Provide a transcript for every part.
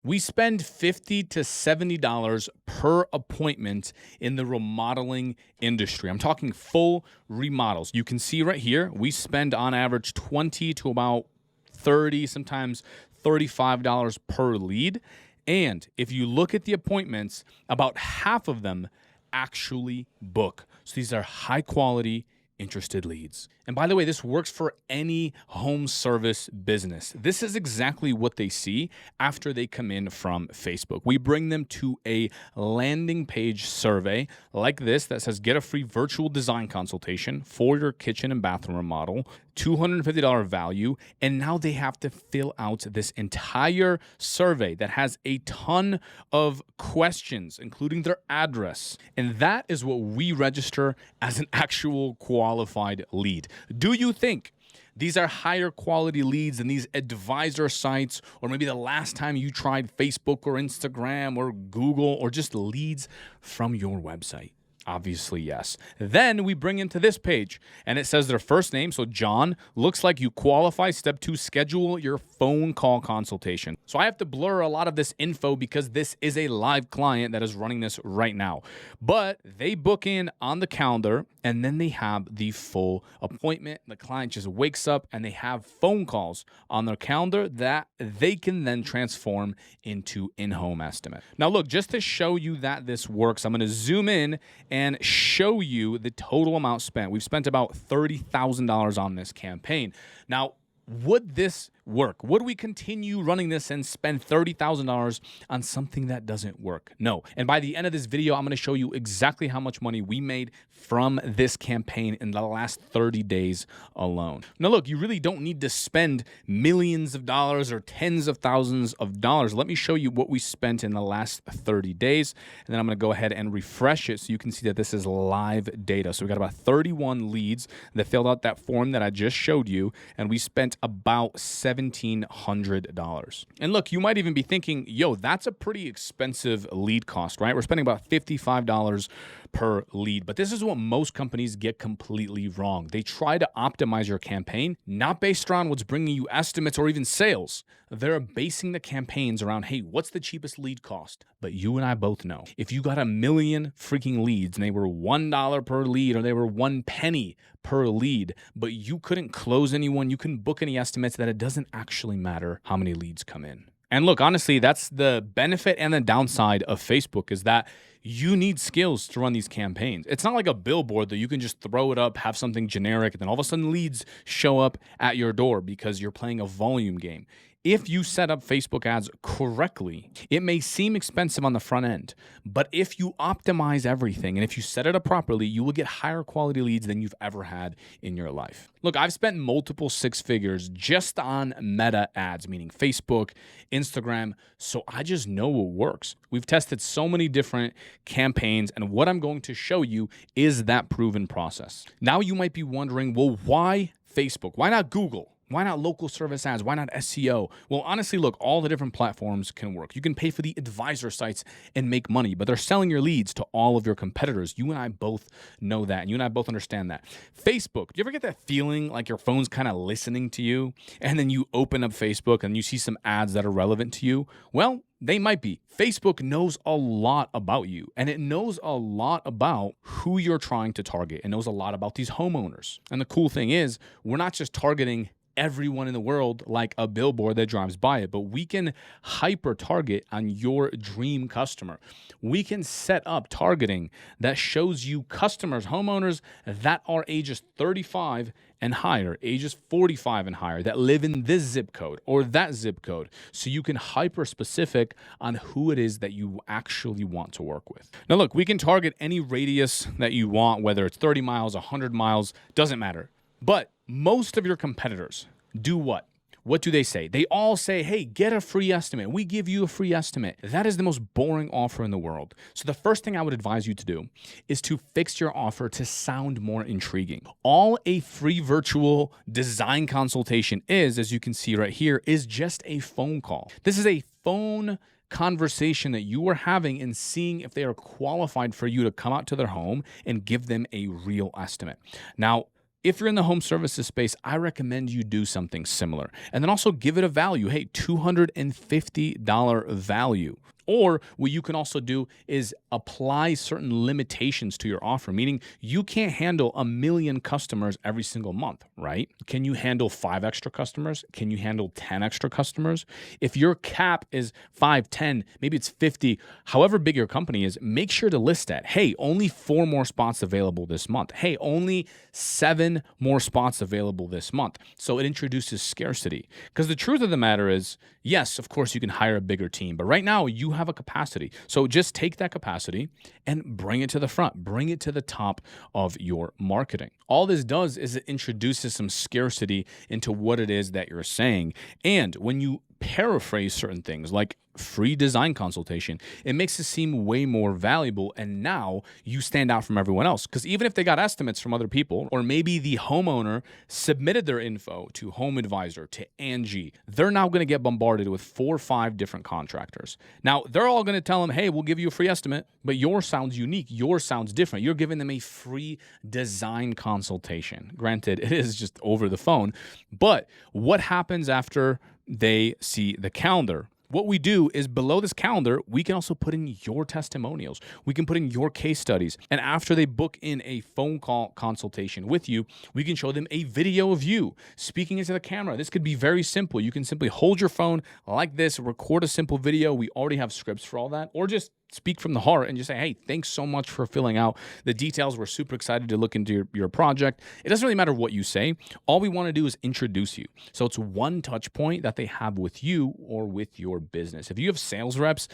We spend $50 to $70 per appointment in the remodeling industry. I'm talking full remodels. You can see right here, we spend on average 20 to about 30, sometimes $35 per lead. And if you look at the appointments, about half of them actually book. So these are high quality, interested leads. And by the way, this works for any home service business. This is exactly what they see after they come in from Facebook. We bring them to a landing page survey like this that says get a free virtual design consultation for your kitchen and bathroom remodel, $250 value, and now they have to fill out this entire survey that has a ton of questions, including their address. And that is what we register as an actual qualified lead. Do you think these are higher quality leads than these advisor sites, or maybe the last time you tried Facebook or Instagram or Google, or just leads from your website? Obviously, yes. Then we bring into this page and it says their first name. So John, looks like you qualify. Step 2, schedule your phone call consultation. So I have to blur a lot of this info because this is a live client that is running this right now. But they book in on the calendar and then they have the full appointment. The client just wakes up and they have phone calls on their calendar that they can then transform into in-home estimate. Now look, just to show you that this works, I'm going to zoom in and show you the total amount spent. We've spent about $30,000 on this campaign. Now, would this work? Would we continue running this and spend $30,000 on something that doesn't work? No. And by the end of this video, I'm going to show you exactly how much money we made from this campaign in the last 30 days alone. Now, look, you really don't need to spend millions of dollars or tens of thousands of dollars. Let me show you what we spent in the last 30 days. And then I'm going to go ahead and refresh it so you can see that this is live data. So we got about 31 leads that filled out that form that I just showed you. And we spent about $1,700. And look, you might even be thinking, yo, that's a pretty expensive lead cost, right? We're spending about $55 per lead. But this is what most companies get completely wrong. They try to optimize your campaign, not based around what's bringing you estimates or even sales. They're basing the campaigns around, hey, what's the cheapest lead cost? But you and I both know, if you got a million freaking leads and they were $1 per lead or they were 1 penny per lead, but you couldn't close anyone, you couldn't book any estimates, that it doesn't actually matter how many leads come in. And look, honestly, that's the benefit and the downside of Facebook, is that you need skills to run these campaigns. It's not like a billboard that you can just throw it up, have something generic, and then all of a sudden leads show up at your door because you're playing a volume game. If you set up Facebook ads correctly, it may seem expensive on the front end, but if you optimize everything and if you set it up properly, you will get higher quality leads than you've ever had in your life. Look, I've spent multiple 6 figures just on meta ads, meaning Facebook, Instagram, so I just know what works. We've tested so many different campaigns, and what I'm going to show you is that proven process. Now you might be wondering, well, why Facebook? Why not Google? Why not local service ads? Why not SEO? Well, honestly, look, all the different platforms can work. You can pay for the advisor sites and make money, but they're selling your leads to all of your competitors. You and I both know that, and you and I both understand that. Facebook, do you ever get that feeling like your phone's kind of listening to you, and then you open up Facebook and you see some ads that are relevant to you? Well, they might be. Facebook knows a lot about you, and it knows a lot about who you're trying to target. It knows a lot about these homeowners. And the cool thing is, we're not just targeting everyone in the world like a billboard that drives by it, but we can hyper target on your dream customer. We can set up targeting that shows you customers, homeowners that are ages 35 and higher, ages 45 and higher, that live in this zip code or that zip code. So you can hyper specific on who it is that you actually want to work with. Now look, we can target any radius that you want, whether it's 30 miles, 100 miles, doesn't matter. But most of your competitors do what? What do they say? They all say, hey, get a free estimate. We give you a free estimate. That is the most boring offer in the world. So the first thing I would advise you to do is to fix your offer to sound more intriguing. All a free virtual design consultation is, as you can see right here, is just a phone call. This is a phone conversation that you are having and seeing if they are qualified for you to come out to their home and give them a real estimate. Now, If you're in the home services space, I recommend you do something similar. And then also give it a value. Hey, $250 value. Or what you can also do is apply certain limitations to your offer, meaning you can't handle 1 million customers every single month, right? Can you handle 5 extra customers? Can you handle 10 extra customers? If your cap is 5, 10, maybe it's 50, however big your company is, make sure to list that. Hey, only 4 more spots available this month. Hey, only 7 more spots available this month. So it introduces scarcity. Because the truth of the matter is, yes, of course you can hire a bigger team, but right now you have a capacity. So just take that capacity and bring it to the front, bring it to the top of your marketing. All this does is it introduces some scarcity into what it is that you're saying. And when you paraphrase certain things like free design consultation, it makes it seem way more valuable. And now you stand out from everyone else. Because even if they got estimates from other people, or maybe the homeowner submitted their info to Home Advisor, to Angie, they're now going to get bombarded with 4 or 5 different contractors. Now, they're all going to tell them, hey, we'll give you a free estimate, but yours sounds unique. Yours sounds different. You're giving them a free design consultation. Granted, it is just over the phone. But what happens after they see the calendar? What we do is below this calendar, we can also put in your testimonials. We can put in your case studies. And after they book in a phone call consultation with you, we can show them a video of you speaking into the camera. This could be very simple. You can simply hold your phone like this, record a simple video. We already have scripts for all that. Or just speak from the heart and just say, hey, thanks so much for filling out the details. We're super excited to look into your project. It doesn't really matter what you say. All we want to do is introduce you. So it's one touch point that they have with you or with your business. If you have sales reps,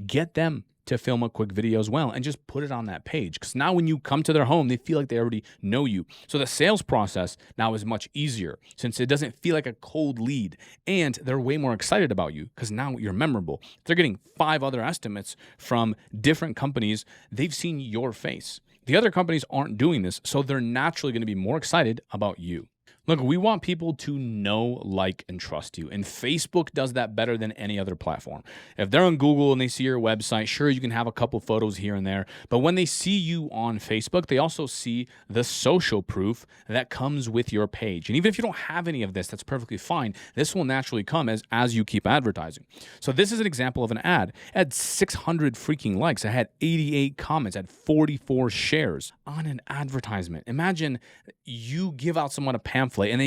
get them to film a quick video as well and just put it on that page. Because now when you come to their home, they feel like they already know you. So the sales process now is much easier since it doesn't feel like a cold lead, and they're way more excited about you because now you're memorable. They're getting 5 other estimates from different companies. They've seen your face. The other companies aren't doing this, so they're naturally going to be more excited about you. Look, we want people to know, like, and trust you. And Facebook does that better than any other platform. If they're on Google and they see your website, sure, you can have a couple photos here and there. But when they see you on Facebook, they also see the social proof that comes with your page. And even if you don't have any of this, that's perfectly fine. This will naturally come as you keep advertising. So this is an example of an ad. It had 600 freaking likes. It had 88 comments. It had 44 shares on an advertisement. Imagine you give out someone a pamphlet and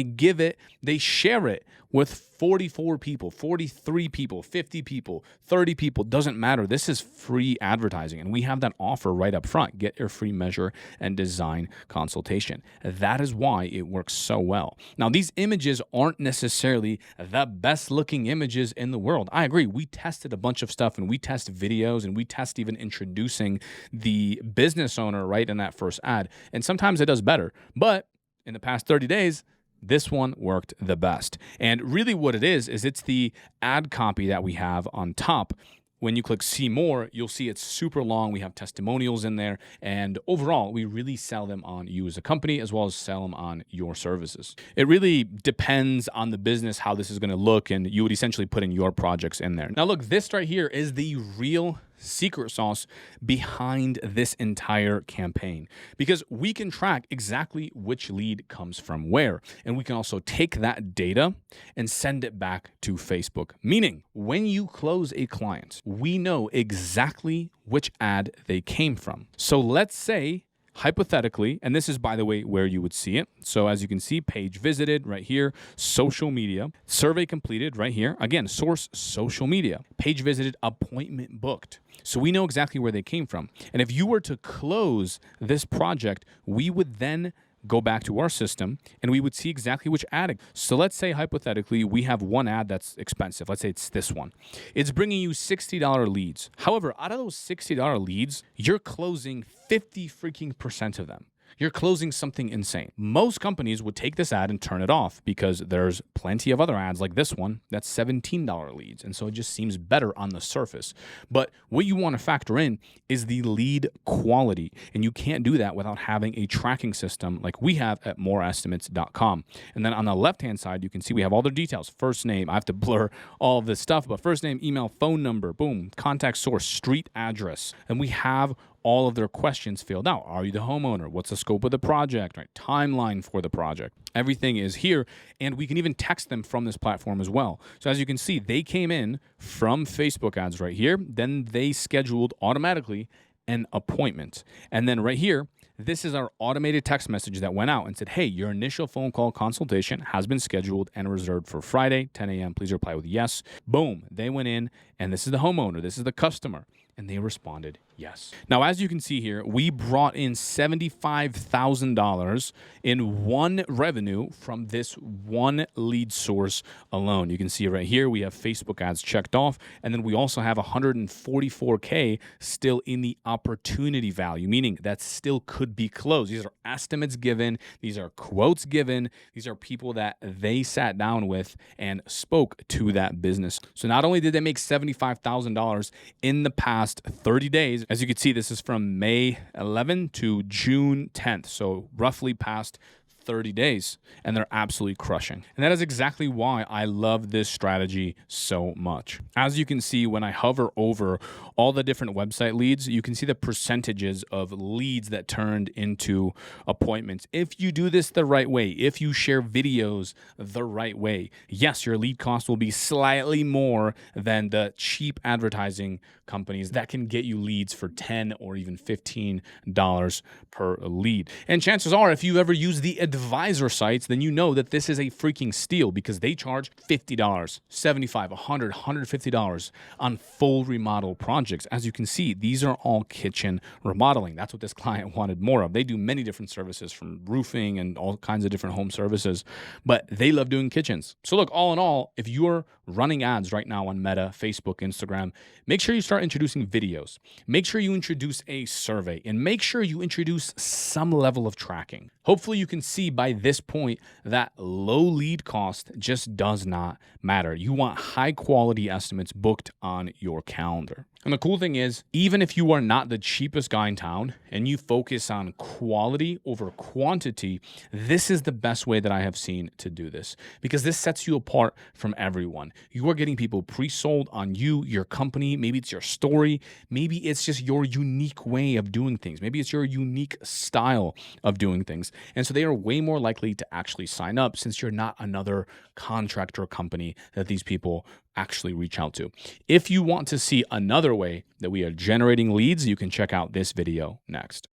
they share it with 44 people, 43 people, 50 people, 30 people, doesn't matter. This is free advertising, and we have that offer right up front. Get your free measure and design consultation. That is why it works so well. Now, these images aren't necessarily the best looking images in the world. I agree. We tested a bunch of stuff, and we test videos, and we test even introducing the business owner right in that first ad. And sometimes it does better, but in the past 30 days, this one worked the best. And really what it is it's the ad copy that we have on top. When you click see more, you'll see it's super long. We have testimonials in there. And overall, we really sell them on you as a company as well as sell them on your services. It really depends on the business, how this is going to look. And you would essentially put in your projects in there. Now, look, this right here is the real secret sauce behind this entire campaign, because we can track exactly which lead comes from where, and we can also take that data and send it back to Facebook, meaning when you close a client, we know exactly which ad they came from. So let's say, hypothetically, and this is, by the way, where you would see it. So as you can see, page visited right here, social media, survey completed right here. Again, source social media, page visited, appointment booked. So we know exactly where they came from. And if you were to close this project, we would then go back to our system and we would see exactly which ad. So let's say hypothetically we have one ad that's expensive. Let's say it's this one. It's bringing you $60 leads. However, out of those $60 leads, you're closing 50% of them. You're closing something insane. Most companies would take this ad and turn it off because there's plenty of other ads like this one that's $17 leads. And so it just seems better on the surface. But what you want to factor in is the lead quality. And you can't do that without having a tracking system like we have at moreestimates.com. And then on the left-hand side, you can see we have all their details. First name, I have to blur all of this stuff, but first name, email, phone number, boom, contact source, street address. And we have all of their questions filled out. Are you the homeowner? What's the scope of the project, right? Timeline for the project. Everything is here, and we can even text them from this platform as well. So as you can see, they came in from Facebook ads right here. Then they scheduled automatically an appointment. And then right here, this is our automated text message that went out and said, hey, your initial phone call consultation has been scheduled and reserved for Friday, 10 a.m. Please reply with yes. Boom. They went in, and this is the homeowner. This is the customer. And they responded yes. Now, as you can see here, we brought in $75,000 in one revenue from this one lead source alone. You can see right here, we have Facebook ads checked off, and then we also have $144K still in the opportunity value, meaning that still could be closed. These are estimates given. These are quotes given. These are people that they sat down with and spoke to that business. So not only did they make $75,000 in the past 30 days, as you can see, this is from May 11 to June 10th. So roughly past 30 days, and they're absolutely crushing. And that is exactly why I love this strategy so much. As you can see, when I hover over all the different website leads, you can see the percentages of leads that turned into appointments. If you do this the right way, if you share videos the right way, yes, your lead cost will be slightly more than the cheap advertising companies that can get you leads for $10 or even $15 per lead. And chances are, if you ever use the advisor sites, then you know that this is a freaking steal because they charge $50, $75, $100, $150 on full remodel projects. As you can see, these are all kitchen remodeling. That's what this client wanted more of. They do many different services from roofing and all kinds of different home services, but they love doing kitchens. So look, all in all, if you're running ads right now on Meta, Facebook, Instagram, make sure you start introducing videos. Make sure you introduce a survey, and make sure you introduce some level of tracking. Hopefully you can see by this point that low lead cost just does not matter. You want high quality estimates booked on your calendar. And the cool thing is, even if you are not the cheapest guy in town and you focus on quality over quantity, this is the best way that I have seen to do this, because this sets you apart from everyone. You are getting people pre-sold on you, your company. Maybe it's your story. Maybe it's just your unique way of doing things. Maybe it's your unique style of doing things. And so they are way more likely to actually sign up, since you're not another contractor company that these people actually reach out to. If you want to see another way that we are generating leads, you can check out this video next.